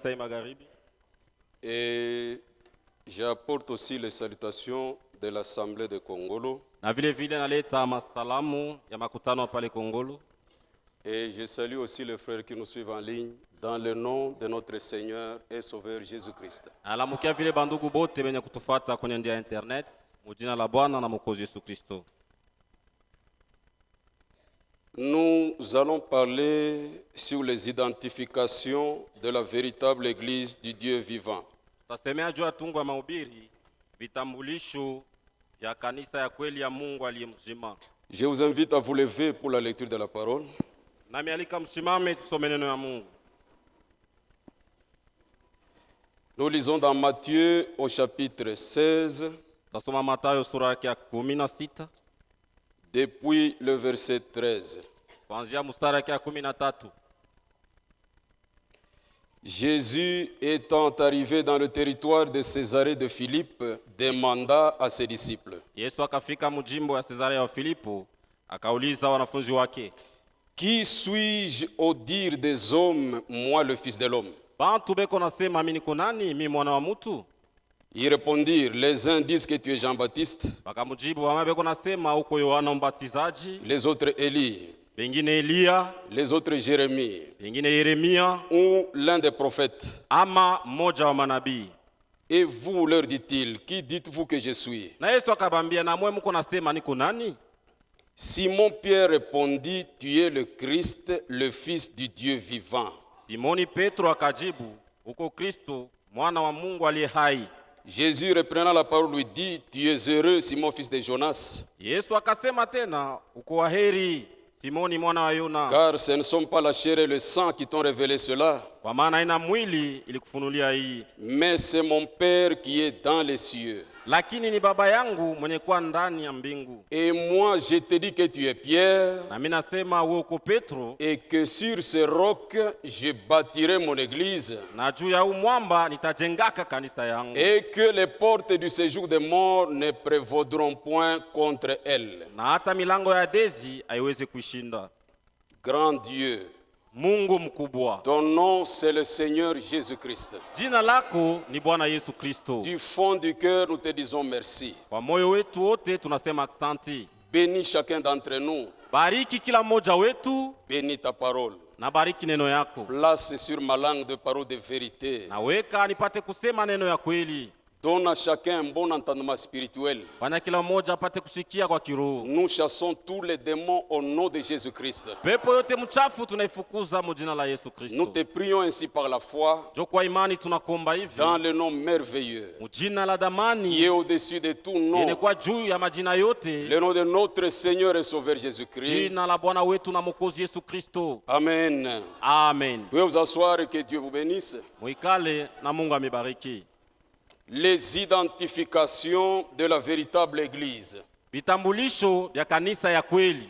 Kasai Magharibi. Et j'apporte aussi les salutations de l'Assemblée de Kongolo. Na vile vile naleta masalamu ya makutano pale Kongolo. Et je salue aussi les frères qui nous suivent en ligne dans le nom de notre Seigneur et Sauveur Jésus-Christ. Alamukia vile bandugu bote benye kutufuata kwenye njia ya internet, mujina la Bwana na Mwokozi Yesu Kristo. Nous allons parler sur les identifications de la véritable Église du Dieu vivant. Tasemea juu ya tungo ya mahubiri, vitambulisho vya kanisa ya kweli ya Mungu aliye mzima. Je vous invite à vous lever pour la lecture de la parole. Nami alika msimame tusome neno ya Mungu. Nous lisons dans Matthieu au chapitre 16, Tasoma Mathayo sura yake ya 16 depuis le verset 13. kuanzia mstari yake ya 13. Jésus étant arrivé dans le territoire de Césarée de Philippe, demanda à ses disciples: Yesu akafika mjimbo ya Cesarea ya Filipo, akauliza wanafunzi wake, Qui suis-je au dire des hommes, moi le Fils de l'homme? bantu beko nasema mimi niko nani, mimi mwana wa mtu? Ils répondirent: Les uns disent que tu es Jean-Baptiste, Wakamjibu, wama beko nasema uko Yohana Mbatizaji, les autres Élie, pengine Elia, les autres Jérémie, pengine Yeremia, ou l'un des prophètes. ama mmoja wa manabii. Et vous, leur dit-il, qui dites-vous que je suis? Na Yesu akabambia, na mwe mko nasema niko nani? Simon Pierre répondit: Tu es le Christ, le Fils du Dieu vivant. Simoni Petro akajibu, uko Kristo, mwana wa Mungu aliye hai. Jésus, reprenant la parole, lui dit: Tu es heureux, Simon, fils de Jonas, Yesu akasema tena, uko waheri Simoni mwana wa Yona, car ce ne sont pas la chair et le sang qui t'ont révélé cela, kwa maana haina mwili ilikufunulia hii, mais c'est mon Père qui est dans les cieux. lakini ni Baba yangu mwenye kuwa ndani ya mbingu. Et moi, je te dis que tu es Pierre, Na mimi nasema wewe uko Petro, et que sur ce roc, je bâtirai mon église, na juu ya huu mwamba nitajengaka kanisa yangu, et que les portes du séjour des morts ne prévaudront point contre elle. na hata milango ya Dezi haiwezi kushinda. Grand Dieu, Mungu mkubwa, ton nom c'est le Seigneur Jésus-Christ. jina lako ni Bwana Yesu Kristo. Du fond du cœur, nous te disons merci. Kwa moyo wetu wote tunasema asante. Bénis chacun d'entre nous. Bariki kila mmoja wetu, Bénis ta parole. na bariki neno yako. Place sur ma langue de paroles de vérité. Naweka nipate kusema neno ya kweli. Donne à chacun un bon entendement spirituel. Fanya kila mmoja apate kusikia kwa kiroho. Nous chassons tous les démons au nom de Jésus-Christ. Pepo yote mchafu tunaifukuza mu jina la Yesu Nous Kristo. te prions ainsi par la foi, Jo kwa imani tunakuomba hivi, dans le nom merveilleux, mu jina la qui est damani au-dessus de tout yenye nom, kwa juu ya majina yote, le nom de notre Seigneur et Sauveur Jésus-Christ. jina la Bwana wetu na Mwokozi Yesu Kristo. Amen. Amen. Pouvez vous asseoir et que Dieu vous bénisse. Muikale na Mungu amebariki. Les identifications de la véritable Église. Vitambulisho vya kanisa ya kweli.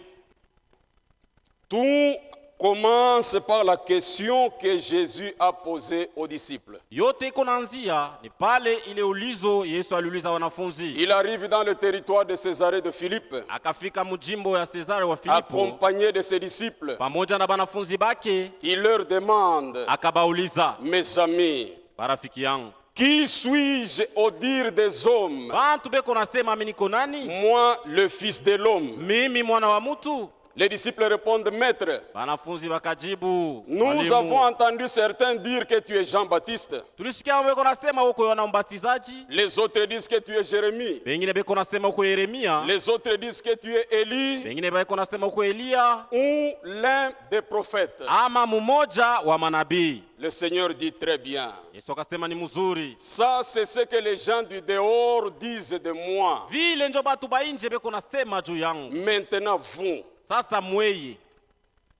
Tout commence par la question que Jésus a posée aux disciples. Yote iko naanzia ni pale ile ulizo Yesu aliuliza wanafunzi. Il arrive dans le territoire de Césarée de Philippe, Akafika mjimbo ya Cesare wa Filipo accompagné de ses disciples. pamoja na banafunzi bake, Il leur demande: akabauliza, Mes amis, barafiki yangu, qui suis-je au dire des hommes? bantu beko nasema mimi niko nani? Moi, le Fils de l'homme. Mimi mwana wa mtu? Les disciples répondent: Maître, Banafunzi wakajibu, nous "Mwalimu, avons entendu certains dire que tu es Jean-Baptiste. tulisikia beko nasema uko Yohana Mbatizaji, Les autres disent que tu es Jérémie. wengine beko nasema uko Yeremia, Les autres disent que tu es Élie wengine beko nasema uko Elia, ou l'un des prophètes. ama mmoja wa manabii." Le Seigneur dit: Très bien. Yesu akasema ni mzuri. Ça, c'est ce que les gens du dehors disent de moi. Vile njo batu bainje beko nasema juu yangu. Maintenant, vous, Sasa mweye,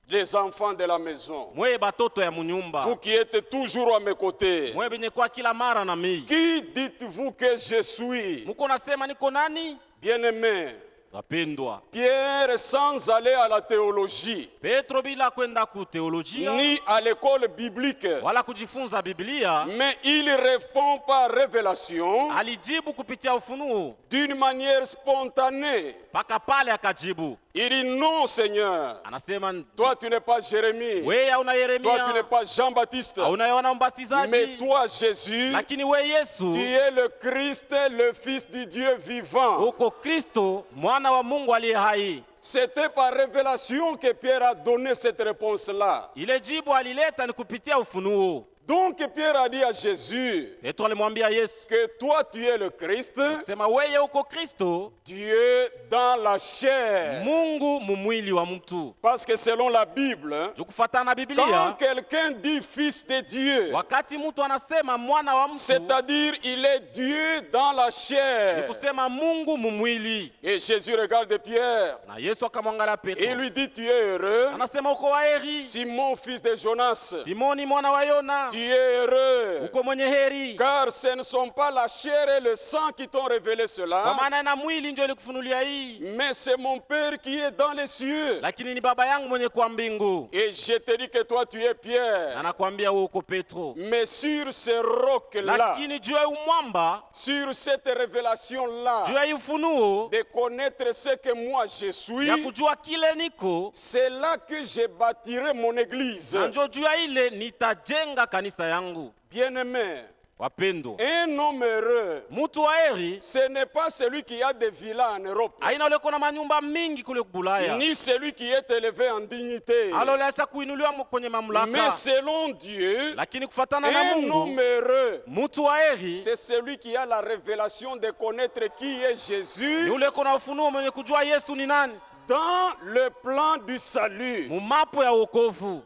les enfants de la maison, mweye batoto ya munyumba, vous qui êtes toujours à mes côtés, mweye benye kwa kila mara na mimi, qui dites-vous que je suis? muko nasema niko nani? Bien-aimés, Wapendwa, Pierre, sans aller à la théologie, Petro bila kwenda ku teolojia ni à l'école biblique, wala kujifunza Biblia, mais il répond par révélation, alijibu kupitia ufunuo, d'une manière spontanée. paka pale akajibu. Il dit non, Seigneur. Anasema Toi, tu n'es pas Jérémie. wewe hauna Toi, tu n'es Yeremia, pas Jean-Baptiste. hauna Yohana Mais Mbatizaji, toi, Jésus, lakini wewe Yesu tu es le Christ, le Fils du Dieu vivant. uko Kristo, mwana wa Mungu aliye hai. C'était par révélation que Pierre a donné cette réponse-là. Ile jibu alileta ni kupitia ufunuo. Donc Pierre a dit à Jésus Petro alimwambia Yesu que toi tu es le Christ, sema wewe uko Kristo, Dieu dans la chair. Mungu mumwili wa mtu. Parce que selon la Bible, Kufuatana na quand Biblia, quelqu'un dit fils de Dieu, wakati mtu anasema mwana wa mtu, c'est-à-dire il est Dieu dans la ni chair. kusema Mungu mumwili. Et Jésus regarde Pierre Na Yesu akamwangalia et Petro, lui dit, tu es heureux, anasema uko waheri Simon fils de Jonas, Simoni mwana wa Yona, tu es heureux. uko mwenye heri, Car ce ne sont pas la chair et le sang qui t'ont révélé kwa cela, maana na mwili ndio ilikufunulia hii, mais c'est mon Père qui est dans les cieux. lakini ni baba yangu mwenye kwa mbingu. Et je te dis que toi tu es Na Pierre. nakwambia wewe uko Petro, Mais sur ce roc-là, lakini juu ya umwamba, sur cette révélation-là, juu ya ufunuo de connaître ce que moi je suis, ya kujua kile niko, c'est là que je bâtirai mon église. na ndio juu ya ile nitajenga kanisa yangu. Bien-aimé, Wapendo, un homme heureux, mtu wa heri ce n'est pas celui qui a des villas en Europe, aina ule kona manyumba mingi kule Bulaya, ni celui qui est élevé en dignité. alolesa kuinuliwa kwenye Mais mamlaka, selon Dieu, lakini kufatana na un homme Mungu, heureux, mtu wa heri c'est celui qui a la révélation de connaître qui est ni Jésus ule kona ufunuo mwenye kujua Yesu ni nani dans le plan du salut. mumapo ya wokovu,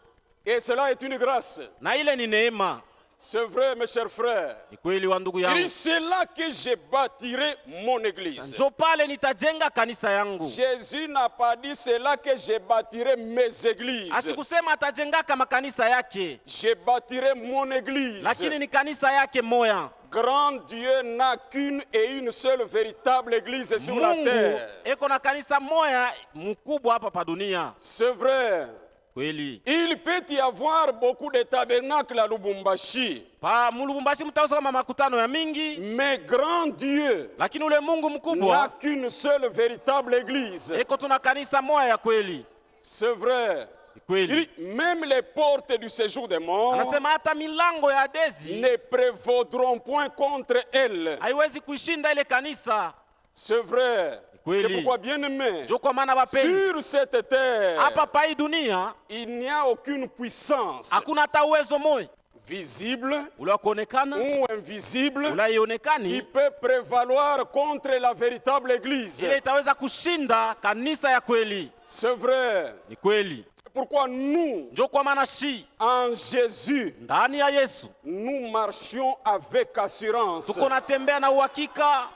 Et cela est une grâce. na ile ni neema. C'est vrai, mes chers frères. Ni kweli wa ndugu Il yangu, dit, c'est là que je bâtirai mon église. njo pale nitajenga kanisa yangu. Jésus n'a pas dit, c'est là que je bâtirai mes églises. Asikusema atajengaka makanisa yake, Je bâtirai mon église. lakini ni kanisa yake moya. Grand Dieu n'a qu'une et une seule véritable église sur la Mungu terre. eko na kanisa moya mkubwa hapa pa dunia. C'est vrai. Kweli Il peut y avoir beaucoup de tabernacles à Lubumbashi. pa Mulubumbashi mtausa kama makutano ya mingi, Mais grand Dieu lakini ule Mungu n'a mkubwa qu'une seule véritable église. eko tuna kanisa moya ya kweli. C'est vrai. Ni kweli Même les portes du séjour des morts anasema hata milango ya Adesi ne prévaudront point contre elle. haiwezi kuishinda ile kanisa. C'est vrai. Kweli. C'est pourquoi, bien-aimé, Njo kwa maana wapendi, sur cette terre, hapa pa hii dunia il n'y a aucune puissance hakuna hata uwezo moja visible ule wa kuonekana ou invisible ule qui haionekani peut prévaloir contre la véritable église. ile itaweza kushinda kanisa ya kweli. C'est vrai. Ni kweli, C'est pourquoi nous, njo kwa maana shi en Jésus, ndani ya Yesu nous marchions avec assurance. tuko natembea na uhakika.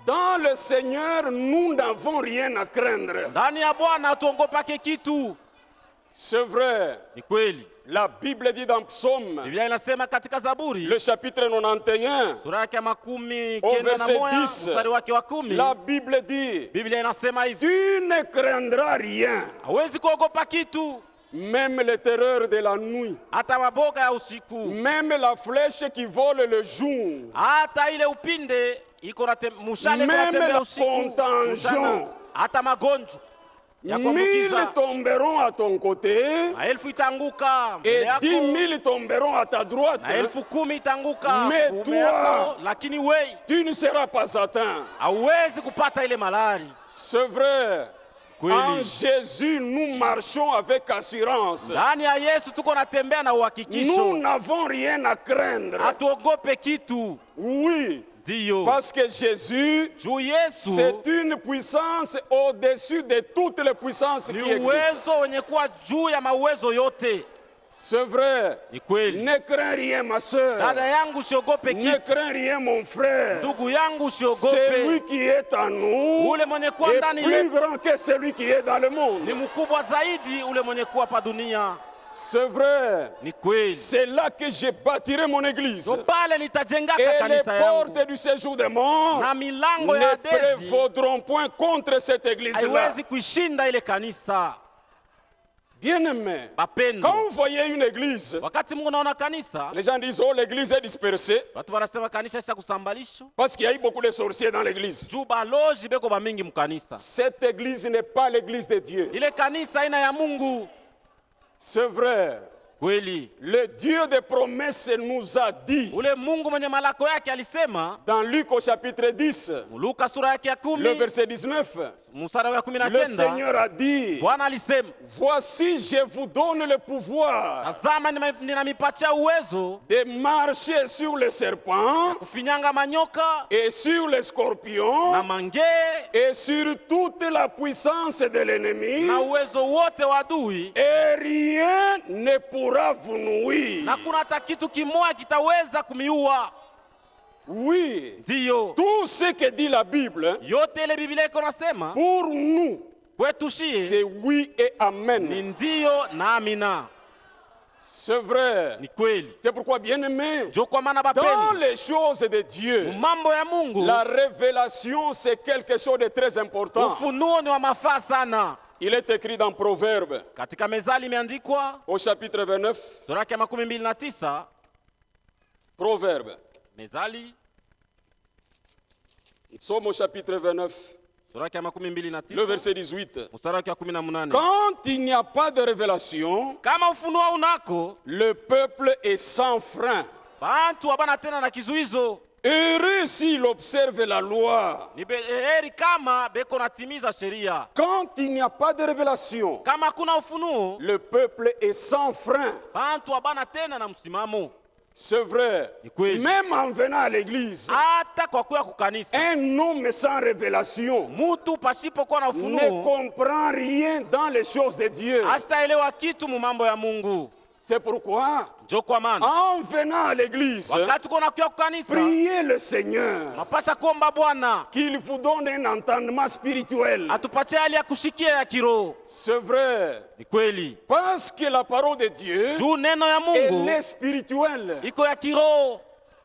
Dans le Seigneur, nous n'avons rien à craindre. Ndani ya Bwana hatuongopake kitu. C'est vrai. Ni kweli, La Bible dit dans Psaume, Biblia inasema katika Zaburi le chapitre 91, sura yake ya makumi Au kenda na verset moja 10, mstari wake wa 10, la Bible dit, Biblia inasema hivi, tu ne craindras rien, hawezi kuogopa kitu, même les terreurs de la nuit, hata maboga ya usiku, même la flèche qui vole le jour, hata ile upinde iko na mushale iko Meme natembea la usiku, contagion. mchana, hata magonjwa ya 1000 kuambukiza, tomberont à ton côté maelfu itanguka mbele et yako 10 000 tomberont à ta droite, na elfu 10 itanguka Mais kuume toi, yako, lakini wei tu ne seras pas atteint. hauwezi kupata ile malari. C'est vrai. En Kweli, Jésus, nous marchons avec assurance. ndani ya Yesu tuko natembea na Nous uhakikisho, n'avons rien à craindre. hatuogope kitu. Oui, Ndiyo, parce que Jésus, juu Yesu c'est une puissance au-dessus de toutes les puissances ni qui existent. uwezo wenye kuwa juu ya mauwezo yote. C'est vrai. Ni kweli, Ne crains rien, ma dada soeur. yangu usiogope Ne kitu, crains rien, mon frère. ndugu yangu Celui usiogope. qui est en nous Ule mwenye kuwa est ndani plus yetu grand que celui qui est dans le ni monde. mkubwa zaidi ule mwenye kuwa pa dunia. C'est vrai. Ni kweli, C'est là que je bâtirai mon église. ndo pale nitajengaka Et les kanisa yangu, portes du séjour des morts na milango ne ya Adesi prévaudront point contre cette église-là. haiwezi kuishinda ile kanisa. Bien-aimés, Bapendwa, quand vous voyez une église, wakati Mungu naona kanisa, les gens disent, oh, l'église est dispersée, watu wanasema kanisa isha kusambalisho. parce qu'il y a eu beaucoup de sorciers dans l'église. Juu baloji beko bamingi mkanisa. Cette église n'est pas l'église de Dieu. Ile kanisa ina ya Mungu. C'est vrai. Kweli. Le Dieu des promesses nous a dit, Ule Mungu mwenye malako yake alisema, dans Luc au chapitre 10, Luka sura yake ya le 10, verset 19, mstari wa le 19. Seigneur a dit, Bwana alisema, voici je vous donne le pouvoir tazama ninamipatia uwezo de marcher sur les serpents kufinyanga manyoka et sur les scorpions na mange et sur toute la puissance de l'ennemi, na uwezo wote wa adui, et rien ne pourra vous nuire. na kuna hata kitu kimoja kitaweza kumiua. Oui, Ndiyo, tout ce que dit la Bible, yote ile Biblia iko nasema pour nous, kwetu shie c'est oui et ni amen. ndiyo na amina. C'est vrai. Ni kweli. C'est pourquoi, bien-aimés, Jo kwa maana dans bapendwa, les choses de Dieu, mambo ya Mungu, la révélation, c'est quelque chose de très important. ufunuo ni wa mafaa sana. Il est écrit dans Proverbe, Katika Mezali imeandikwa au chapitre 29, sura yake ya 29, Proverbe. Mezali Nous sommes au chapitre 29, sura yake ya le 29, verset 18. mstari wake wa 18. Quand il n'y a pas de révélation, Kama ufunuo unako, le peuple est sans frein. bantu habana tena na kizuizo. Heureux s'il observe la loi. Ni heri kama beko natimiza sheria. Quand il n'y a pas de révélation, Kama hakuna ufunuo, le peuple est sans frein. bantu habana tena na msimamo. C'est vrai. Ni kweli. Même en venant à l'église, Hata kwa kuya kukanisa, un homme sans révélation mutu pasipokuwa na ne ufunuo comprend rien dans les choses de Dieu. asitaelewa kitu mu mambo ya Mungu. C'est pourquoi, Njo kwa maana en venant à l'église, wakati uko nakuya kukanisa, priez le Seigneur unapasha kuomba Bwana qu'il vous donne un entendement spirituel. atupatie hali ya kushikia ya kiroho. C'est vrai. Ni kweli. Parce que la parole de Dieu, Juu neno ya elle Mungu est spirituelle. iko ya kiroho.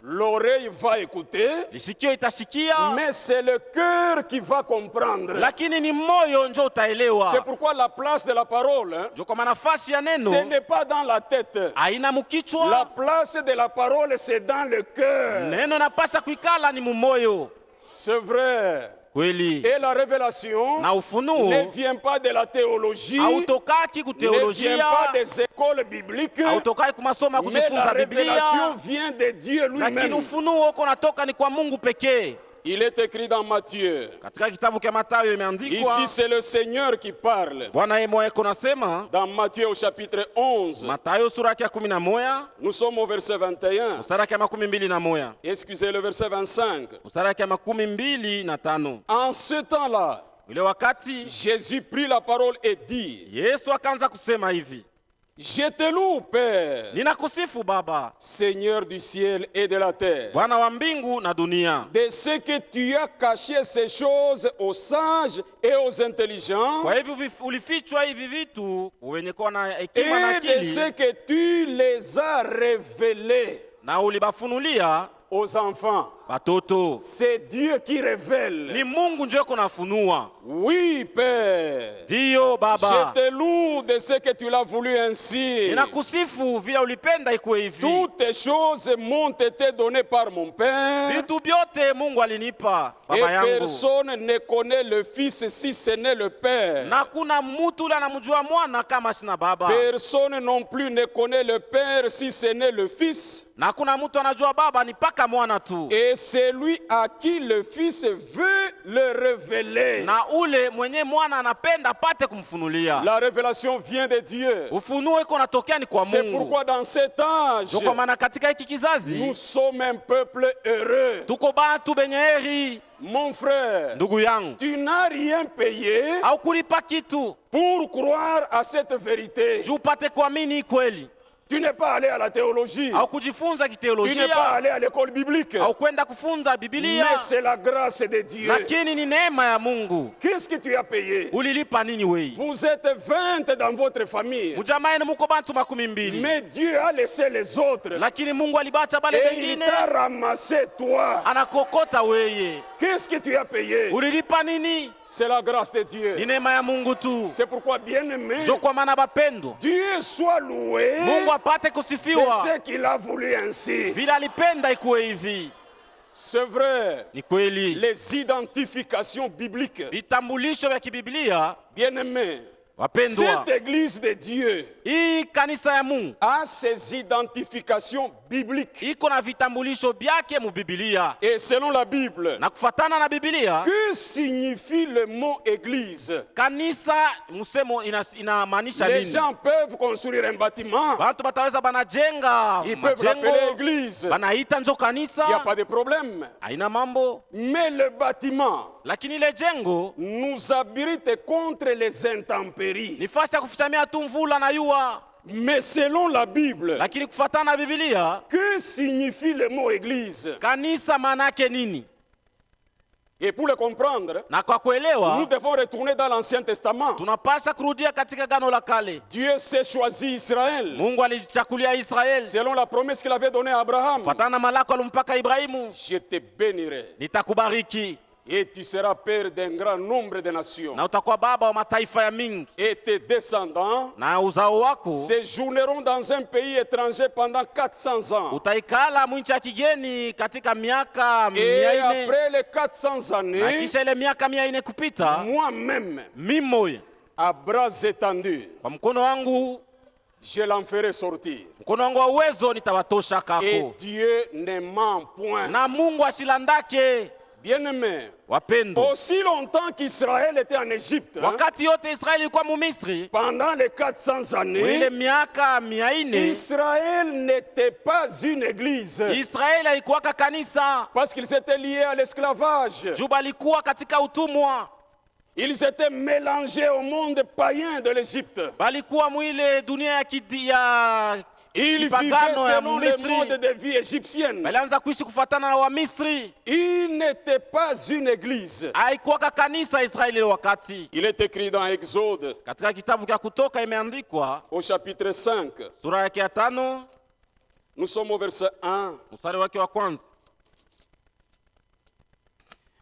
L'oreille va écouter, Lisikio itashikia, mais c'est le cœur qui va comprendre. lakini ni moyo njo C'est utaelewa. pourquoi la place de la parole, Njo kwa nafasi ya neno ce n'est pas dans la tête. haina La mukichwa. place de la parole, c'est dans le cœur. Neno napasha kuikala ni mumoyo. C'est vrai. Kweli. Et la révélation Na ufunuo ne vient pas de la théologie, hautokaki ne vient kuteolojia, pas des écoles bibliques, hautokaki kumasomo ya mais la kujifunza révélation Biblia, vient de Dieu lakini lui-même. ufunuo uko natoka ni kwa Mungu pekee. Il est écrit dans Matthieu. Katika kitabu cha Mathayo imeandikwa, Ici, c'est le Seigneur qui parle. Bwana yeye mwenyewe kunasema, Dans Matthieu au chapitre 11, Mathayo sura yake ya 11, nous sommes au verset 21. mstari wake ya 21, Excusez le verset 25. mstari wake ya 25. En ce temps-là, Ule wakati Jésus prit la parole et dit, Yesu akaanza kusema hivi, je te loue, Père, ninakusifu Baba, Seigneur du ciel et de la terre, Bwana wa mbingu na dunia, de ce que tu as caché ces choses aux sages et aux intelligents, kwa hivyo ulifichwa hivi vitu wenye kuwa na hekima na et de ce akili, que tu les as révélés na ulibafunulia aux enfants. watoto. C'est Dieu qui révèle. Ni Mungu ndio yuko nafunua. Oui, Père. Ndiyo Je Baba, te loue de ce que tu l'as voulu ainsi. ninakusifu vile ulipenda ikuwe hivi. Toutes les choses m'ont été données par mon Père. Vitu vyote Mungu alinipa Et baba yangu, personne ne connaît le Fils si ce n'est le Père. na kuna mtu ule anamjua mwana kama sina baba, Personne non plus ne connaît le Père si ce n'est le Fils. na kuna mtu anajua baba ni paka mwana tu, Et celui à qui le Fils veut le révéler. na ule mwenye mwana anapenda apate kumfunulia. La révélation vient de Dieu. Ufunuo iko natokea ni kwa C'est Mungu. pourquoi dans cet âge, Ndio kwa maana katika hiki nous kizazi sommes un peuple heureux. tuko batu benye heri. Mon frère, Ndugu yangu, tu n'as rien payé au kulipa kitu pour croire à cette vérité. juu upate kuamini kweli, Tu n'es pas allé à la théologie. au kujifunza Tu n'es pas kiteolojia, allé à l'école biblique. au kwenda kufunza Biblia, Mais c'est la grâce de Dieu. lakini ni neema ya Mungu. Qu'est-ce que tu as payé? Ulilipa nini wei? Vous êtes 20 dans votre famille. Mujamaeni muko bantu 20, Mais Dieu a laissé les autres. lakini Mungu alibacha bale Et il bengine, t'a ramassé toi. anakokota weye. Qu'est-ce que tu as payé? Ulilipa nini? C'est la grâce de Ni Dieu. neema ya Mungu tu. C'est pourquoi, bien-aimé, Ndio kwa maana bapendo, Dieu soit loué Mungu apate de kusifiwa ce qu'il a voulu ainsi. vile alipenda ikuwe hivi. C'est vrai. Ni kweli. Les identifications bibliques, Vitambulisho vya kibiblia, bien-aimés, wapendwa, cette église de Dieu hii kanisa ya Mungu a ses identifications bibliques. iko na vitambulisho vyake mu Biblia. Et selon la Bible, Na kufatana na Biblia, que signifie le mot église? kanisa msemo inamaanisha Les nini? gens peuvent construire un bâtiment, Watu bataweza banajenga ils peuvent l'appeler majengo, église, banaita njo il n'y a kanisa, pas de problème. haina mambo. Mais le bâtiment Lakini ile jengo nous abrite contre les intempéries. ni fasi ya kufitamia tu mvula na yua. Mais selon la Bible, Lakini kufatana na Biblia, que signifie le mot église? kanisa maana yake nini? Et pour le comprendre, Na kwa nous kuelewa, devons retourner dans l'Ancien Testament. tunapasha kurudia katika Agano la Kale. Dieu s'est choisi Israël Mungu alichakulia Israeli selon la promesse qu'il avait donnée à Abraham. kufatana na malako alimpaka Ibrahimu, Je te bénirai nitakubariki et tu seras père d'un grand nombre de nations. na utakuwa baba wa mataifa ya mingi, Et tes descendants na uzao wako séjourneront dans un pays étranger pendant 400 ans. utaikala mwinchi ya kigeni katika miaka Et 400. après les 400 Na années, kisha ile miaka 400 kupita, moi-même, mimi à bras étendus, kwa mkono wangu, je l'en ferai sortir. mkono wangu wa uwezo nitawatosha Et kako. Dieu ne ment point. Na Mungu asilandake. Bien-aimés, Wapendwa, aussi longtemps qu'Israël était en Égypte, wakati yote Israeli ilikuwa Mumisri, pendant les 400 ile années, miaka 400, Israël n'était pas une église Israeli haikuwaka kanisa. parce qu'ils étaient liés à l'esclavage. Juba alikuwa katika utumwa, Ils étaient mélangés au monde païen de l'Égypte. balikuwa mwile dunia ya Ils vivaient kipagano ya selon le Misri, mode de vie égyptienne. balianza kuishi kufatana na Wamisri. Il n'était pas une église. Haikuwaka kanisa Israeli ile wakati. Il est écrit dans Exode Katika kitabu cha Kutoka imeandikwa au chapitre 5. sura yake ya 5 Nous sommes au verset 1. mstari wake wa kwanza.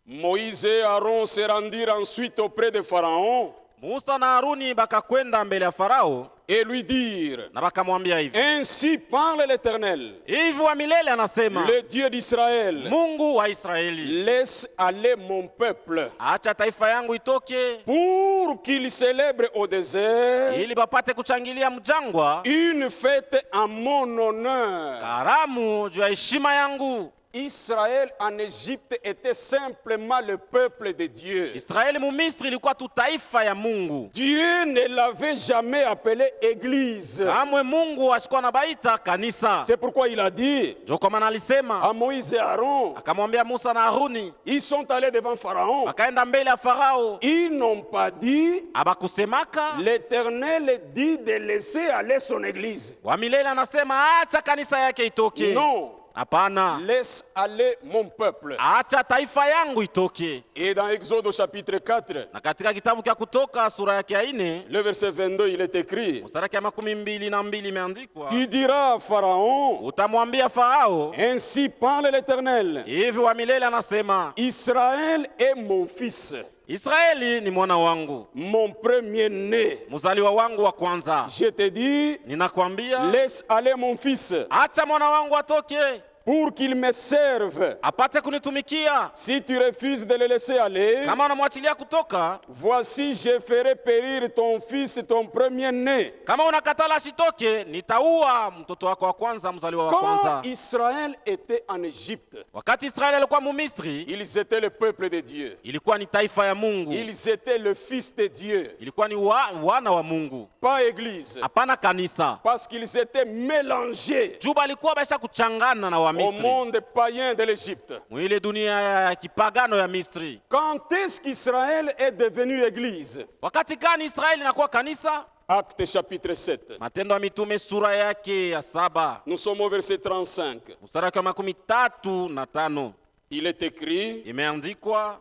Moïse et Aaron se rendirent ensuite auprès de Pharaon Musa na Haruni bakakwenda mbele ya Farao et lui dirent: na bakamwambia hivi, Ainsi parle l'Éternel, hivi wa milele anasema, le Dieu d'Israël, Mungu wa Israeli, laisse aller mon peuple acha taifa yangu itoke pour qu'il célèbre au désert ili bapate kuchangilia mjangwa une fête en mon honneur. karamu juu ya heshima yangu. Israël en Égypte était simplement le peuple de Dieu. Israeli Mumisri ilikuwa tu taifa ya Mungu. Dieu ne l'avait jamais appelé église. Kamwe Mungu asikuwa anabaita kanisa. C'est pourquoi il a dit Ndio kwa maana alisema, à Moïse et Aaron, akamwambia Musa na Haruni, ils sont allés devant Pharaon. wakaenda mbele ya Farao, Ils n'ont pas dit, abakusemaka l'Éternel dit de laisser aller son église. wa milele anasema acha kanisa yake itoke. Non, Hapana, laisse aller mon peuple. acha taifa yangu itoke. Et dans Exode au chapitre 4, Na katika kitabu cha Kutoka sura yake ya 4 le verset 22, il est écrit: mstari ya 22 imeandikwa, Tu diras à Pharaon, utamwambia Farao, ainsi parle l'Éternel, hivi wa milele anasema, Israël est mon fils, Israeli ni mwana wangu, mon premier-né. mzaliwa wangu wa kwanza. Je te dis, Ninakwambia, laisse aller mon fils acha mwana wangu atoke pour qu'il me serve. apate kunitumikia. Si tu refuses de le laisser aller, Kama unamwachilia kutoka, voici je ferai périr ton fils, ton premier-né. kama unakatala asitoke, nitaua mtoto wako wa kwanza, mzaliwa wa kwanza. Quand Israël était en Égypte, Wakati Israeli alikuwa Mumisri, ils étaient le peuple de Dieu. ilikuwa ni taifa ya Mungu, Ils étaient le fils de Dieu, ilikuwa ni wana wa Mungu, pas église. hapana kanisa. Parce qu'ils étaient mélangés Juba alikuwa baisha kuchangana na au Wamisri monde païen de l'Égypte. mwile dunia ya kipagano ya Misri. Quand est-ce qu'Israël est devenu église? Wakati gani Israeli inakuwa kanisa? Acte chapitre 7. Matendo ya Mitume sura yake ya 7 Nous sommes au verset 35. mstari wa 35 Il est écrit: imeandikwa,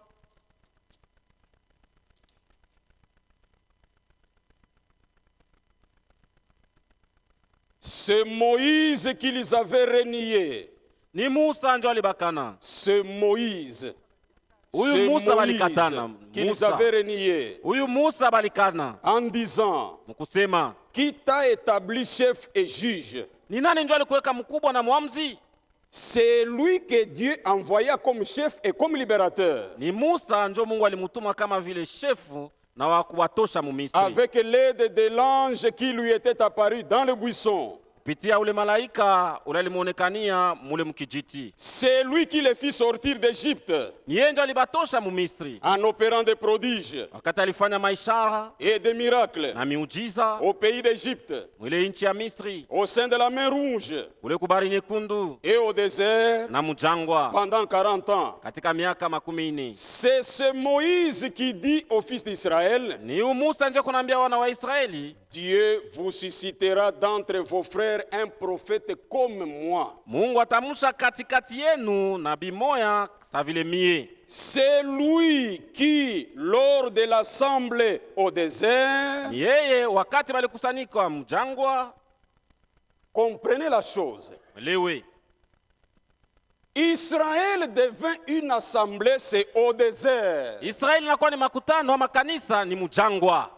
c'est Moïse qui les avait reniés. ni Musa ndio alibakana. C'est Moïse. C'est Musa Moïse balikatana. qu'ils Musa. avaient renié Huyu Musa balikana en disant, mkusema, qui t'a établi chef et juge? ni nani ndio alikuweka mkubwa na muamzi? C'est lui que Dieu envoya comme chef et comme libérateur, Ni Musa ndio Mungu alimutuma kama vile shefu na wa kuwatosha mu Misri. avec l'aide de l'ange qui lui était apparu dans le buisson. Kupitia ule malaika ule alimuonekania mule mkijiti. C'est lui qui les fit sortir d'Égypte Ni yeye ndio alibatosha mu Misri. en opérant des prodiges Wakati alifanya maishara et des miracles na miujiza au pays d'Égypte, mwile nchi ya Misri, au sein de la mer Rouge ule kubari nyekundu et au désert na mujangwa pendant 40 ans. katika miaka 40. C'est ce Moïse qui dit aux fils d'Israël, Ni huyu Musa ndio kunaambia wana wa Israeli, Dieu vous suscitera d'entre vos frères un prophète comme moi. Mungu atamusha katikati yenu nabii moya sa vile mie. C'est lui qui, lors de l'assemblée au désert, Ni yeye wakati balikusanyika mjangwa. comprenez la chose. Lewe, Israël devint une assemblée, c'est au désert. Israeli inakuwa ni makutano ama kanisa ni mjangwa.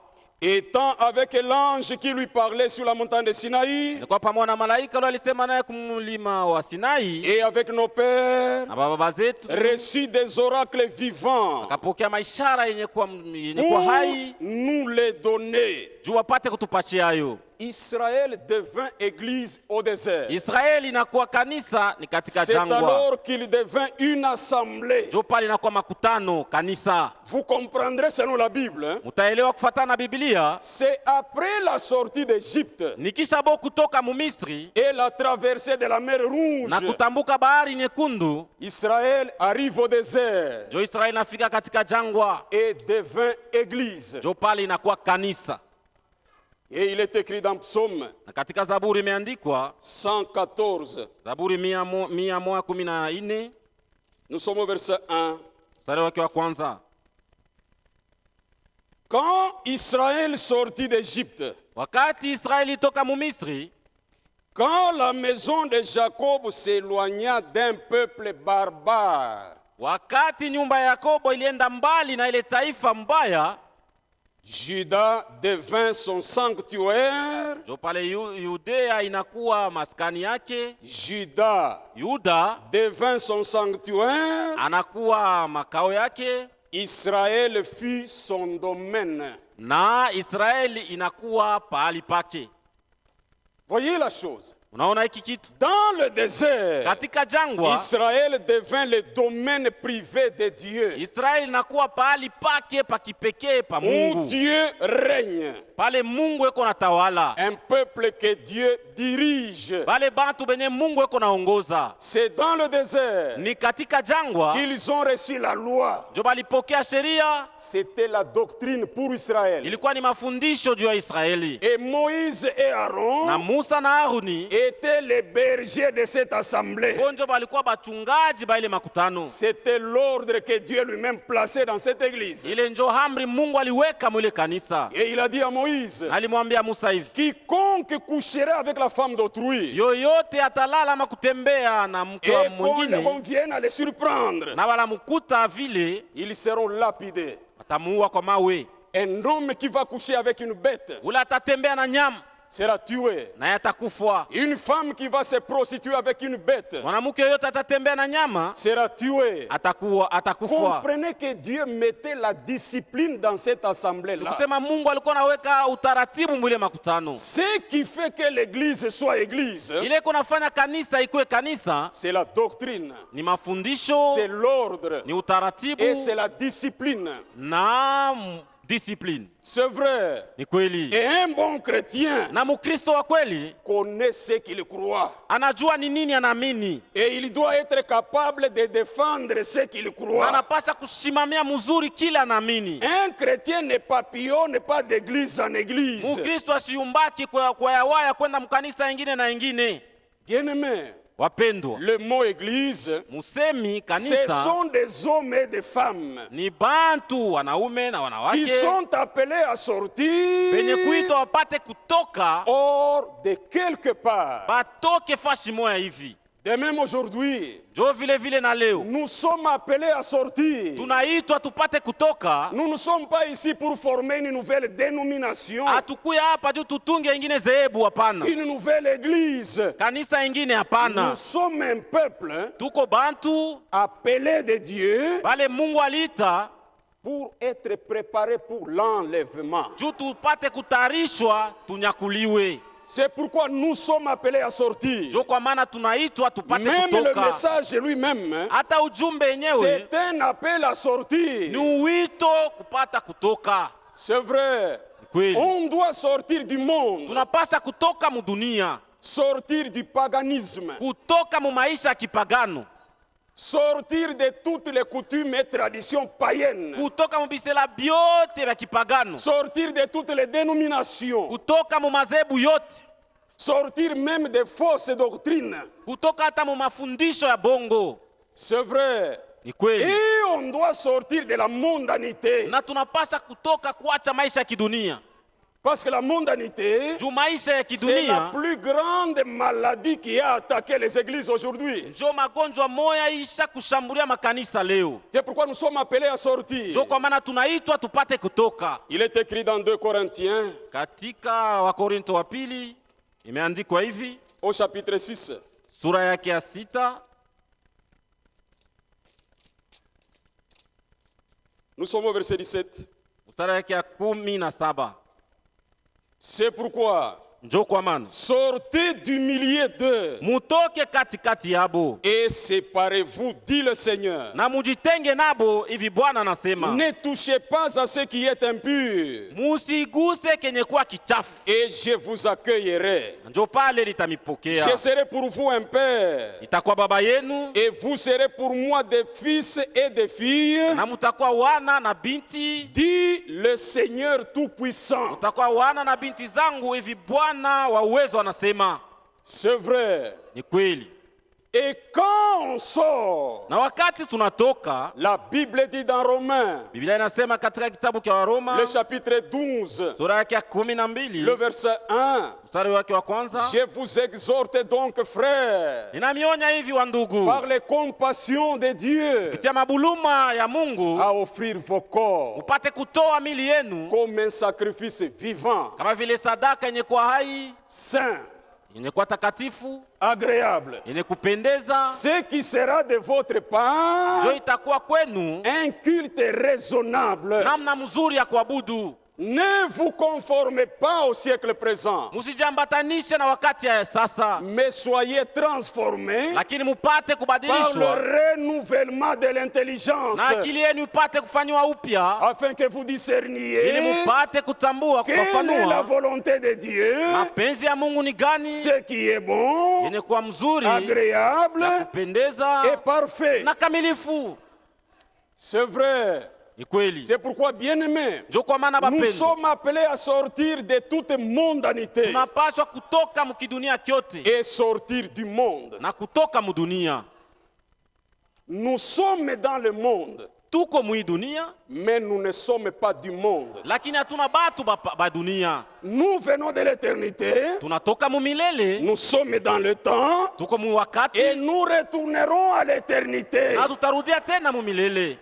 Étant avec l'ange qui lui parlait sur la montagne de Sinaï, Ilikuwa pamoja na malaika wale alisema naye kumlima wa Sinai, et avec nos pères, na baba zetu reçut des oracles vivants akapokea maishara yenye kuwa pour hai nous les donner. juu wapate kutupatia hayo. Israël devint église au désert. Israeli inakuwa kanisa ni katika C'est jangwa. alors qu'il devint une assemblée. Juu pale inakuwa makutano kanisa. Vous comprendrez selon la Bible, hein? Mutaelewa kufuatana na Biblia. C'est après la sortie d'Égypte Nikisha bo kutoka mu Misri et la traversée de la mer Rouge, na kutambuka bahari nyekundu, Israël arrive au désert jo Israeli inafika katika jangwa, et devint église. jo pale inakuwa kanisa. Et il est écrit dans Psaume Na katika Zaburi imeandikwa, 114, Zaburi 114, nous sommes au verset 1. mstari wake wa kwanza. Quand Israël sortit d'Égypte, Wakati Israeli toka mu Misri, quand la maison de Jacob s'éloigna d'un peuple barbare, wakati nyumba ya Yakobo ilienda mbali na ile taifa mbaya, Juda devint son sanctuaire, jo pale Yudea inakuwa maskani yake, Juda Yuda devint son sanctuaire, anakuwa makao yake, Israël fut son domaine. na Israeli inakuwa pahali pake. Voyez la chose. Unaona hiki kitu Dans le désert, katika jangwa, Israël devint le domaine privé de Dieu, Israeli inakuwa pahali pake pa kipekee pa où Mungu, Dieu règne. pale Mungu eko na tawala, Un peuple que Dieu dirige. pale bantu benye Mungu eko naongoza. C'est dans le désert Ni katika jangwa qu'ils ont reçu la loi. ndio balipokea sheria, C'était la doctrine pour Israël. ilikuwa ni mafundisho juu ya Israeli. Et Moïse et Na Aaron Musa na Haruni étaient les bergers de cette assemblée. bonjo balikuwa bachungaji ba ile makutano. C'était l'ordre que Dieu lui-même plaçait dans cette église. Ile njo amri Mungu aliweka mwile kanisa. Et il a dit à Moïse, Na alimwambia Musa hivi, quiconque coucherait avec la femme d'autrui yoyote atalala ama kutembea na mke wa et qu'on mwingine vienne à les surprendre, na wanamukuta vile, ils seront lapidés. watamuua kwa mawe. Un homme qui va coucher avec une bête Ule atatembea na nyama sera tué. naye atakufa. Une femme qui va se prostituer avec une bête Mwanamke yoyote atatembea na nyama sera tuée. atakufa. Comprenez que Dieu mettait la discipline dans cette assemblée-là. Kusema Mungu alikuwa anaweka utaratibu mwile makutano. Ce qui fait que l'église soit église, Ile kunafanya kanisa ikuwe kanisa c'est la doctrine, ni mafundisho, c'est l'ordre ni utaratibu et c'est la discipline. na discipline. C'est vrai. Ni kweli. Et un bon chrétien Na Mkristo wa kweli connaît ce qu'il croit. anajua ni nini anaamini. Et il doit être capable de défendre ce qu'il Na croit. anapasha kusimamia mzuri kile anaamini. Un chrétien ne papillonne pas d'église en église. Mkristo asiumbaki kwa yawaya kwenda mkanisa ingine na ingine. Bien-aimé, Wapendwa, le mot église, musemi ce kanisa sont des hommes et des femmes ni bantu wanaume na qui wanawake sont appelés à sortir penye kuitwa wapate kutoka hors de quelque part, batoke fashi moya hivi De même aujourd'hui, Jo vile vile na leo nous sommes appelés à sortir. tunaitwa tupate kutoka. Nous ne sommes pas ici pour former une nouvelle dénomination, Hatukuya hapa juu tutunge ingine zehebu, hapana. une nouvelle église. Kanisa ingine, Nous hapana. sommes un peuple Tuko bantu appelé de Dieu bale Mungu aliita pour être préparé pour l'enlèvement. juu tupate kutarishwa tunyakuliwe. C'est pourquoi nous sommes appelés à sortir. Jo kwa maana tunaitwa tupate Même le kutoka. message lui-même, Hata ujumbe yenyewe c'est un appel à sortir. ni wito kupata kutoka. C'est vrai. Kweli On doit sortir du monde, tunapasa kutoka mudunia, sortir du paganisme, kutoka mu maisha ya kipagano, sortir de toutes les coutumes et traditions païennes, kutoka mu bisela byote vya kipagano, sortir de toutes les dénominations, kutoka mu mazebu yote, sortir même des fausses doctrines. kutoka hata mu mafundisho ya bongo. C'est vrai. Ni kweli. Et on doit sortir de la mondanité. Na tunapasa kutoka kuacha maisha ya kidunia. Parce que la mondanité, Juu maisha ya c'est la kidunia plus grande maladie qui a attaqué les églises aujourd'hui. njo magonjwa moya isha kushambulia makanisa leo. C'est pourquoi nous sommes appelés à sortir. Njo kwa maana tunaitwa tupate kutoka. Il est écrit dans 2 Corinthiens, Katika Wakorinto wa pili imeandikwa hivi, au chapitre 6. sura yake ya 6, Nous sommes au verset 17. mstari yake ya 17. C'est pourquoi Njo kwa maana sortez du milieu d'eux mutoke katikati yabo et séparez-vous, dit le Seigneur. na mujitenge nabo, hivi Bwana anasema. Ne touchez pas à ce qui est impur, Musiguse kenye kuwa kichafu, et je vous accueillerai. njo pale litamipokea. Je serai pour vous un père, Itakuwa baba yenu et vous serez pour moi des fils et des filles, na mutakuwa wana na binti, dit le Seigneur Tout-Puissant. mutakuwa wana na binti zangu, hivi Bwana wa uwezo anasema. C'est vrai. Ni kweli. Et quand on sort, Na wakati tunatoka, la Bible dit dans Romains, Biblia inasema katika kitabu cha Waroma le chapitre 12, sura yake ya le 12 verset 1, mstari wake wa kwanza, je vous exhorte donc, frères, ninamionya hivi wa ndugu, par les compassions de Dieu, kupitia mabuluma ya Mungu, à offrir vos corps upate kutoa mili yenu comme un sacrifice vivant, kama vile sadaka yenye kuwa hai, saint, yenye kuwa takatifu, agréable. yenye kupendeza, Ce qui sera de votre part njo itakuwa kwenu un culte raisonnable. namna mzuri ya kuabudu. Ne vous conformez pas au siècle présent, Musijambatanishe na wakati ya sasa, mais soyez transformés lakini mupate par le kubadilishwa renouvellement de l'intelligence, na akili yenu ipate kufanywa upya, afin que vous ili discerniez mupate kutambua, quelle est la kufafanua volonté de Dieu, mapenzi ya Mungu ni gani, ce qui est bon, yenye kuwa mzuri na agréable kupendeza et parfait. na kamilifu. C'est vrai. Ni kweli. C'est pourquoi, bien-aimés, Njo kwa maana nous bapendwa, sommes appelés à sortir de toute mondanité tunapaswa kutoka mukidunia kyote et sortir du monde. na kutoka mudunia. Nous sommes dans le monde, Tuko mui dunia, mais nous ne sommes pas du monde. lakini hatuna batu ba dunia. Nous venons de l'éternité, Tunatoka mu milele, nous sommes dans le temps, tuko mu wakati et nous retournerons à l'éternité. na tutarudia tena mu milele.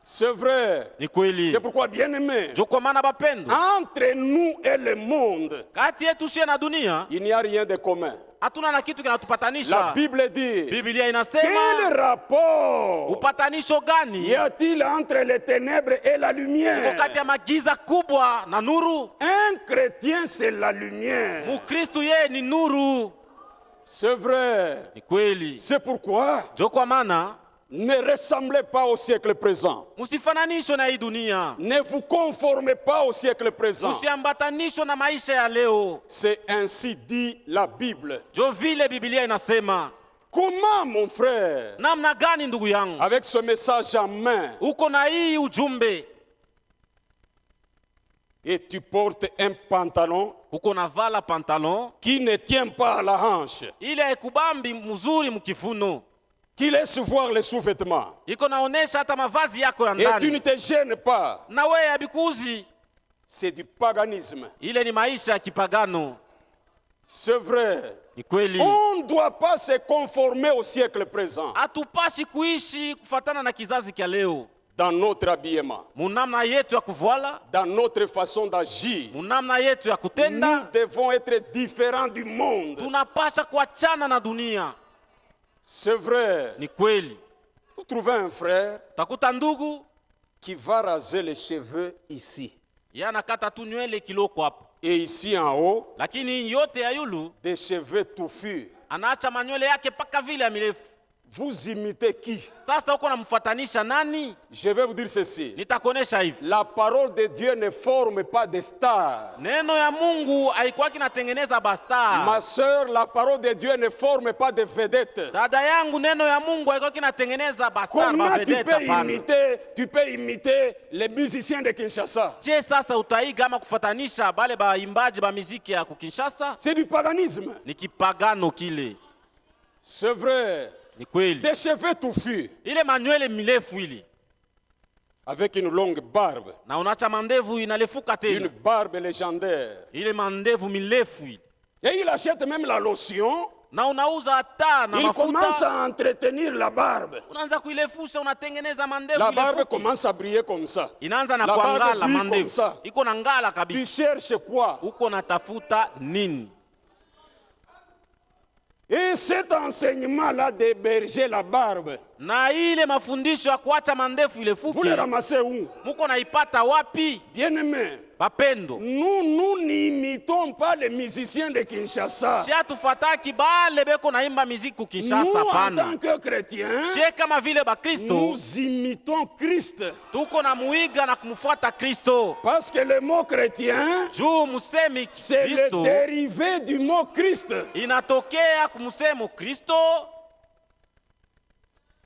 C'est vrai. Ni kweli. C'est pourquoi, bien-aimés, Njo kwa maana bapendwa, entre nous et le monde, kati yetu shie na dunia il n'y a rien de commun. hatuna na kitu La kinatupatanisha. Bible dit, Biblia quel inasema rapport upatanisho y gani a-t-il entre les ténèbres et la uko lumière? kati ya magiza kubwa na nuru? Un chrétien, c'est la lumière. Mukristu yeye ni nuru. C'est vrai. Ni kweli. C'est pourquoi Njo kwa maana ne ressemblez pas au siècle présent. musifananishwe na hii dunia, Ne vous conformez pas au siècle présent. musiambatanishwe na maisha ya leo. C'est ainsi dit la Bible. Jo vile Biblia inasema. Comment, mon frère, Namna gani ndugu yangu, avec ce message en main, uko na hii ujumbe, et tu portes un pantalon uko na vala pantalon qui ne tient pas à la hanche, ile haikubambi mzuri mkifuno, qui laisse voir les sous-vêtements, iko naonesha hata mavazi yako ya et tu ne ndani, te gênes pas, na wewe abikuzi, c'est du paganisme. ile ni maisha ya kipagano. C'est vrai. Ni kweli. On ne doit pas se conformer au siècle présent Hatupashi kuishi kufatana na kizazi kya leo. dans notre habillement, Munamna yetu ya kuvala, dans notre façon d'agir. munamna yetu ya Nous kutenda, devons être différents du monde. tunapasha kuachana na dunia. C'est vrai. Ni kweli. Vous trouvez un frère Takuta ndugu qui va raser les cheveux ici. yanakata tu nywele kiloko hapo, Et ici en haut, lakini yote ya yulu des cheveux touffus. anaacha manywele yake paka vile ya mirefu. Vous imitez qui? Sasa uko namfatanisha nani? Je vais vous dire ceci. Nitakuonesha hivi. La parole de Dieu ne forme pas des stars. Neno ya Mungu haikuwa kinatengeneza bastar. Ma sœur, la parole de Dieu ne forme pas de vedettes. Dada yangu, neno ya Mungu haikuwa kinatengeneza bastar Comment bavedeta pana. tu peux imiter les musiciens de Kinshasa? Je, sasa utaiga ama kufatanisha bale baimbaji ba muziki ya kukinshasa? C'est du paganisme. Ni kipagano kile. C'est vrai. Ni kweli. Des cheveux touffus Ile manywele mirefu ile avec une longue barbe. na unacha mandevu inalefuka Une tena. barbe légendaire. Ile mandevu mirefu ile. Et il achète même la lotion. Na unauza hata na Il commence mafuta. à entretenir la barbe. Unaanza kuilefusha, unatengeneza mandevu La barbe ilefuke. commence à briller comme ça. Inaanza na La barbe kuangala brille comme mandevu. ça. Iko na ngala Tu kabisa. cherches quoi? Uko natafuta nini? Et cet enseignement-là d'héberger la barbe, Na ile mafundisho ya kuacha mandefu vous ilefuke, les ramassez où? muko naipata wapi? Bien-aimés, Bapendo, nous n'imitons pas les musiciens de Kinshasa. si hatufataki bale beko naimba miziki Nous, Kinshasa en pana. tant que chrétiens, Sie kama vile Bakristo nous imitons Christ. tuko na muiga na kumfuata Kristo. Parce que le mot chrétien, Juu musemi c'est le Kristo dérivé du mot Christ. inatokea kumsemo Kristo.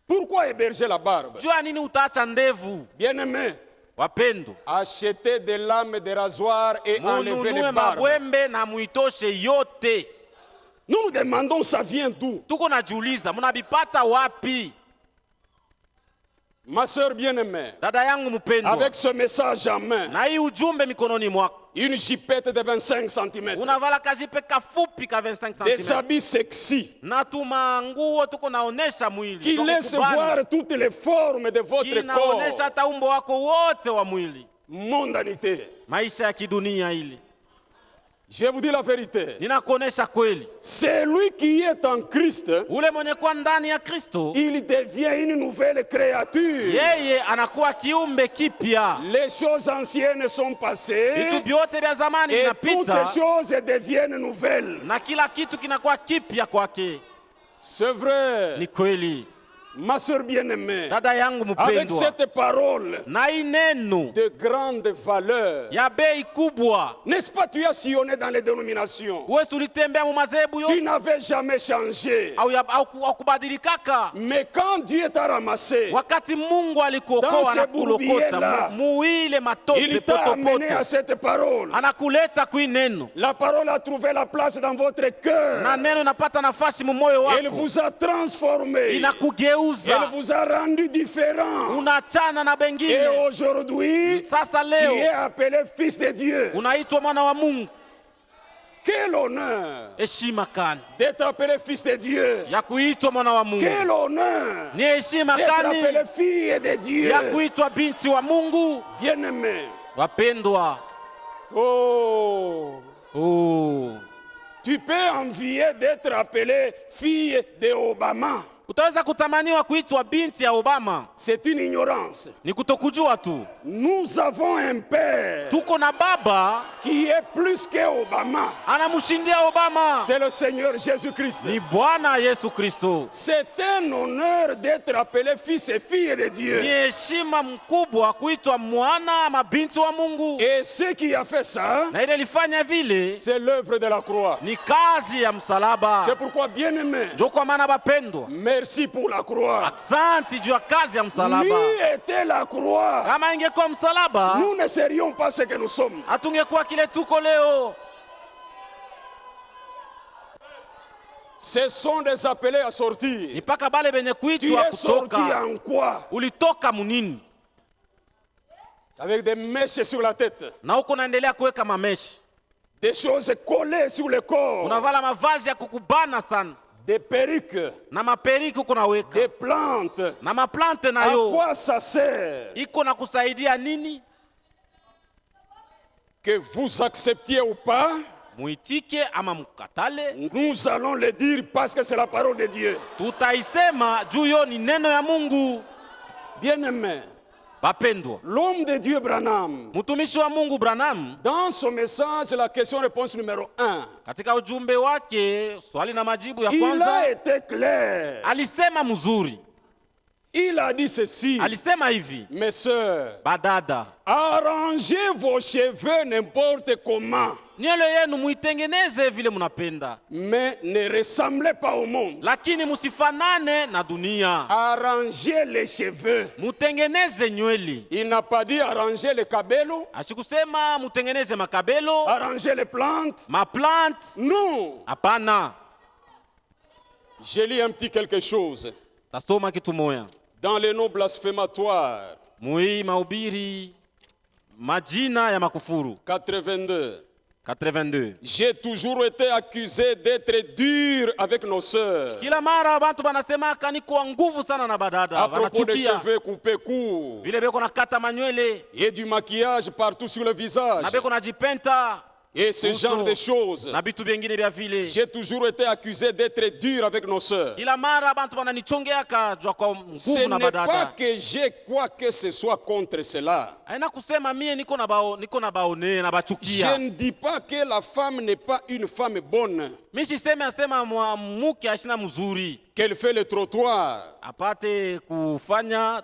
Pourquoi héberger la barbe? Jua nini utaacha ndevu? Bien-aimés, Wapendo, achetez des lames de rasoir et enlevez mununue les barbes. mabwembe na muitoshe yote. Nous nous demandons ça vient d'où? Tuko najiuliza munabipata wapi? Ma sœur bien-aimée, Dada yangu mpendwa, avec ce message en main, na hii ujumbe mikononi mwako, une jipette de 25 cm, unavala kajipe kafupi ka 25 des cm habits sexy, na tuma nguo, tuko naonesha mwili, qui tuko laissent kubana, voir toutes les formes de votre kinaonesha corps, hata umbo wako wote wa mwili, mondanité. maisha ya kidunia ili. Je vous dis la vérité. Ninakuonesha kweli, C'est lui qui est en Christ, ule mwenye kuwa ndani ya Kristo, il devient une nouvelle créature. yeye anakuwa kiumbe kipya. Les choses anciennes sont Vitu passées vyote vya zamani et toutes vinapita les choses deviennent nouvelles. na kila kitu kinakuwa kipya kwake. C'est vrai. Ni kweli, Ma sœur bien-aimée, dada yangu avec mpendwa, cette parole na hii neno de grande valeur, ya bei kubwa, n'est-ce pas, tu as sillonné dans les dénominations. wewe ulitembea mu madhehebu Tu yote n'avais jamais changé. au kubadilikaka. Mais quand Dieu t'a ramassé, Wakati Mungu Dans alikuokoa ce na bourbier-là, kulokota muile matope il t'a amené à potopoto, cette parole. anakuleta kui neno La parole a trouvé la place dans votre na cœur. neno inapata nafasi mu moyo Elle wako, vous a transformé. Elle inakugeuza, vous a rendu différent. unachana na Et bengine. aujourd'hui, Sasa tu es leo appelé fils de Dieu. unaitwa mwana wa Mungu. Quel honneur Heshima kani d'être appelé fils de Dieu. ya kuitwa mwana wa Mungu, Quel honneur ni heshima d'être kani appelé fille de Dieu. ya kuitwa binti wa Mungu. Bien-aimé. Wapendwa, Oh, tu peux envier d'être appelé fille de Obama. utaweza kutamaniwa kuitwa binti ya Obama, C'est une ignorance. ni kutokujua tu. Nous avons un père Tuko na baba qui est plus que Obama. anamshindia Obama, C'est le Seigneur Jésus-Christ. ni Bwana Yesu Kristo. C'est un honneur d'être appelé fils et fille de Ni Dieu. heshima mkubwa kuitwa mwana ama binti wa Mungu, Et ce qui a fait ça, na ile ilifanya vile c'est l'œuvre de la croix. ni kazi ya msalaba. C'est pourquoi, bien-aimé, Ndio kwa maana bapendwa, merci pour la croix. asante juu ya kazi ya msalaba. Lui était la croix. Kama ingekuwa msalaba, Nous ne serions pas ce que nous sommes. hatungekuwa kile tuko leo. Ce sont des appelés à Ni sortir. mpaka bale benye Tu kuitwa es sorti kutoka. en quoi? Ulitoka munini Avec des mèches sur la tête. na uko naendelea kuweka mameshi. des choses collées sur le corps, unavala mavazi ya kukubana sana, des perruques, na maperiki uko naweka, des plantes. na maplante À nayo quoi ça sert? iko na kusaidia nini? Que vous acceptiez ou pas, Muitike ama mukatale, nous allons le dire parce que c'est la parole de Dieu. tutaisema juu yo ni neno ya Mungu. Bien-aimé, Bapendwa, l'homme de Dieu Branham, mtumishi wa Mungu Branham dans son message, la question-réponse numéro 1, katika ujumbe wake swali na majibu ya il a kwanza été clair. alisema mzuri. Il a dit ceci: Alisema hivi, mes sœurs, badada, arrangez vos cheveux n'importe comment, nywele yenu muitengeneze vile munapenda, mais ne ressemblez pas au monde. lakini musifanane na dunia. Arrangez les cheveux. Mutengeneze nywele. Il n'a pas dit arranger les cabellos, Asikusema mutengeneze makabelo, arranger les plantes. maplante. Non. Hapana. Je lis un petit quelque chose. Tasoma kitu moya. Dans les noms blasphématoires, Mui mahubiri majina ya makufuru 82. 82. J'ai toujours été accusé d'être dur avec nos sœurs. Kila mara bantu banasemaka niko nguvu sana na badada, À propos des banachukia cheveux coupés courts vile beko nakata manywele et du maquillage partout sur le visage na beko najipenta et ce uso, genre de choses. na bitu bengine vya vile. J'ai toujours été accusé d'être dur avec nos sœurs. Kila mara bantu bananichongeaka jua kwa Ce nguvu na n'est pas badada. que j'ai quoi que ce soit contre cela. Haina kusema mie niko na baone na Je bachukia. ne dis pas que la femme n'est pas une femme bonne, Mimi siseme asema mke ashina mzuri qu'elle fait le trottoir apate kufanya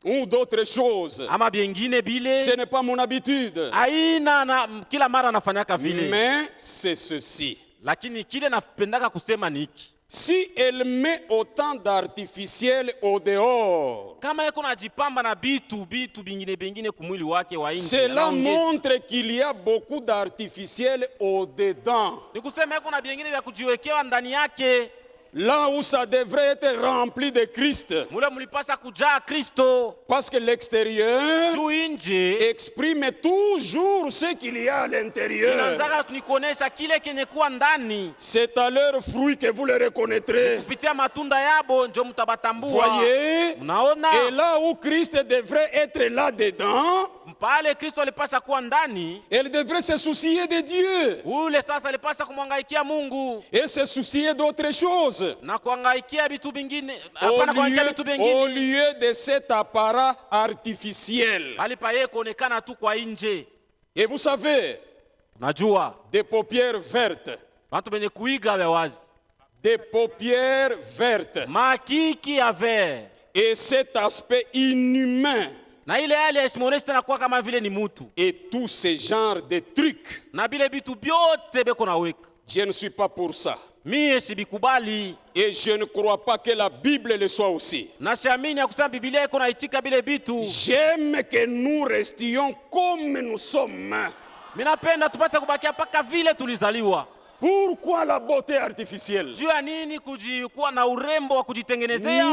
ou d'autres choses. ama biengine bile. Ce n'est pas mon habitude. Haina na kila mara nafanyaka vile. Mais c'est ceci. Lakini kile napendaka kusema ni hiki. Si elle met autant d'artificiel au dehors, Kama yeko najipamba na bitu bingine kumwili wake wa nje. cela montre qu'il y a beaucoup d'artificiel au dedans. Ni kusema yeko na bingine vya kujiwekewa ndani yake. Là où ça devrait être rempli de Christ. Mule mulipasha kujaa Kristo. Parce que l'extérieur Juu nje exprime toujours ce qu'il y a à l'intérieur. inazaka kunikonesha kile kenye kuwa ndani. C'est à leurs fruits que vous les reconnaîtrez. Kupitia matunda yabo njo mtabatambua. Voyez? Unaona? Et là où Christ devrait être là-dedans, Pale Kristo alipasha kuwa ndani, elle devrait se soucier de Dieu ule sasa alipasha kumwangaikia Mungu et se soucier d'autres choses. na kuangaikia vitu vingine, hapana kuangaikia vitu Au vingine. lieu de cet apparat artificiel. Bali pa yeye kuonekana tu kwa nje. Et vous savez, Unajua, des paupières vertes, watu benye kuiga vya wazi. des paupières vertes Makiki ya ver. et cet aspect inhumain Na ile hali yasimwonesha tena kuwa kama vile ni mutu. et tout ce genre de trucs. Na bile bitu byote beko na weka. Je ne suis pas pour ça. Mie sibikubali. Et je ne crois pas que la Bible le soit aussi. Na siamini ya kusema Biblia iko naitika bile bitu. J'aime que nous restions comme nous sommes. Minapenda tupate kubakia paka vile tulizaliwa. Pourquoi la beauté artificielle? Juu ya nini kuwa na urembo wa kujitengenezea?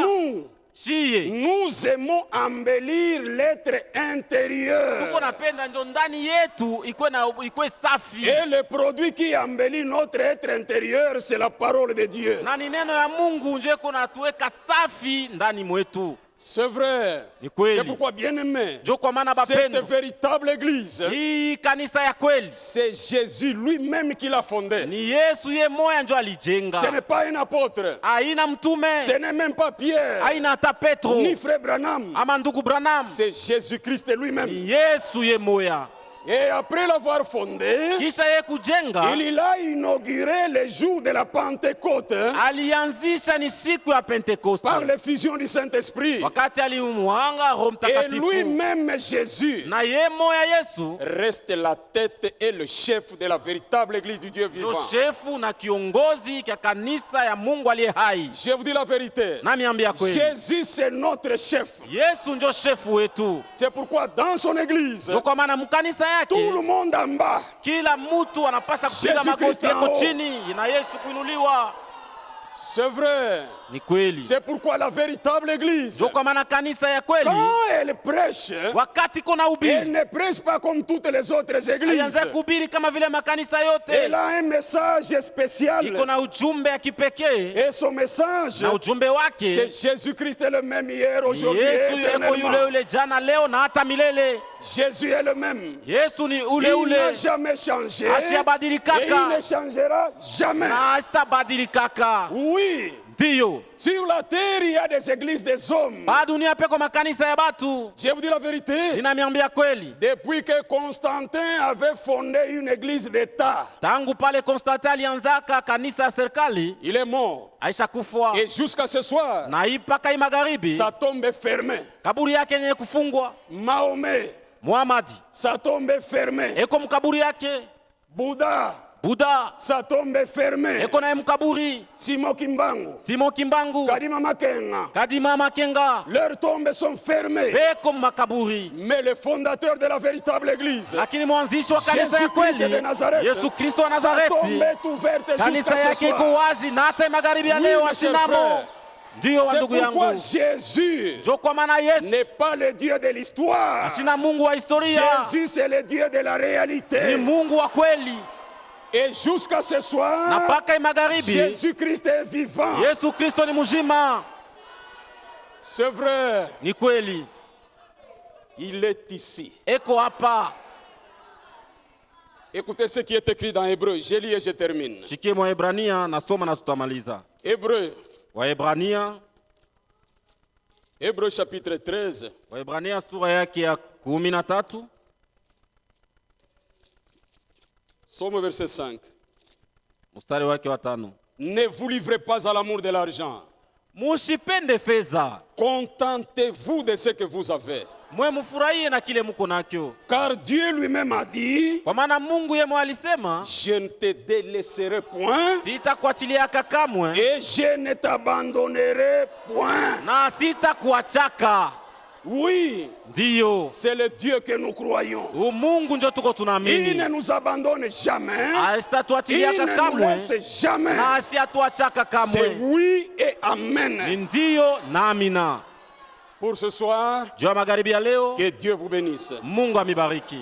Nous aimons embellir l'être intérieur. Tuko napenda ndio ndani yetu ikwe safi. Et le produit qui embellit notre être intérieur, c'est la parole de Dieu. Na ni neno ya Mungu ndio iko natuweka safi ndani mwetu. C'est vrai. C'est pourquoi, bien-aimé, cette véritable église, c'est Jésus lui-même qui l'a fondée. Ce n'est pas un apôtre. Ce n'est même pas Pierre, ni frère Branham. C'est Jésus-Christ lui-même. Et après l'avoir fondé, il a inauguré le jour de la Pentecôte par l'effusion du Saint-Esprit. Et lui-même, Jésus, reste la tête et le chef de la véritable église du Dieu vivant. Je vous dis la vérité. Jésus, c'est notre chef. C'est pourquoi dans son église, tout le monde en bas, kila mtu anapasha kupiga magoti yako chini na Yesu kuinuliwa. C'est vrai. Ni kweli. C'est pourquoi la véritable église, Ndio kwa maana kanisa ya kweli quand elle prêche, wakati kuna elle ubiri ne prêche pas comme toutes les autres églises. haianze kuhubiri kama vile makanisa yote. Elle a un message spécial. Iko na ujumbe ya kipekee. Et son message, Na ujumbe wake, c'est Jésus-Christ est le même hier, aujourd'hui et Yesu yuko éternellement. yule jana leo na hata milele. Jésus est le même. Yesu ni ule Il n'a ule. jamais changé. Asiyabadilikaka. Et il ne changera jamais. Na asitabadilikaka. Oui. Ndiyo. Sur la terre, il y a des églises des hommes. Pa dunia peko makanisa ya batu. Je vous dis la vérité. Ninamiambia kweli. Depuis que Constantin avait fondé une église d'État, Tangu pale Konstantin alianzaka kanisa ya serikali, il est mort. aisha kufa. Et jusqu'à ce soir, Na hii paka hii magharibi, sa tombe est fermée. kaburi yake yenye kufungwa. Mahomet, Muhammad, sa tombe est fermée. eko mkaburi yake. Bouddha, Buddha, sa tombe est fermée. eko naye mkaburi. Simon Kimbangu, Simon Kimbangu, Kadima Makenga, Kadima Makenga, leurs tombes sont fermées. beko makaburi. Mais le fondateur de la véritable église, Lakini mwanzishi wa kanisa ya Jésus-Christ de kweli, Nazareth, Yesu Kristo wa sa tombe Nazareti, est ouverte kanisa jusqu'à ce yake iko soir. wazi na hata magharibi ya Oui, leo mes chers asinamo. frères. Ndiyo wa C'est ndugu pourquoi yangu. Jésus Jo kwa maana Yesu n'est pas le Dieu de l'histoire. asina Mungu wa historia, Jésus, c'est le Dieu de la ni réalité. Mungu wa kweli. Et jusqu'à ce Na soir, paka magharibi, Jésus-Christ est vivant. Yesu Kristo ni mzima. C'est vrai, Ni kweli. il est ici. Eko hapa. Écoutez ce qui est écrit dans Hébreu. Je lis et je termine. Shikie Waebrania, nasoma na tutamaliza. Hébreu, Waebrania, Hébreu chapitre 13, Waebrania sura yake ya 13, somme verset 5. mstari wake wa 5. Ne vous livrez pas à l'amour de l'argent. Musipende fedha, Contentez-vous de ce que vous avez. mwe mufurahie na kile muko nakyo. Car Dieu lui-même a dit, Kwa maana Mungu yeye alisema, je ne te délaisserai point sitakuachiliaka kamwe et je ne t'abandonnerai point. na sitakuachaka. Oui, Ndiyo, c'est le Dieu que nous croyons. Mungu njo tuko Il tunaamini. ne nous abandonne jamais. Il Asitatuachiliaka ne nous kamwe laisse jamais. na asiatuachaka C'est kamwe. oui et Ni amen. ndiyo na amina. Pour ce soir, Jua magharibi ya leo, que Dieu vous bénisse. Mungu amibariki.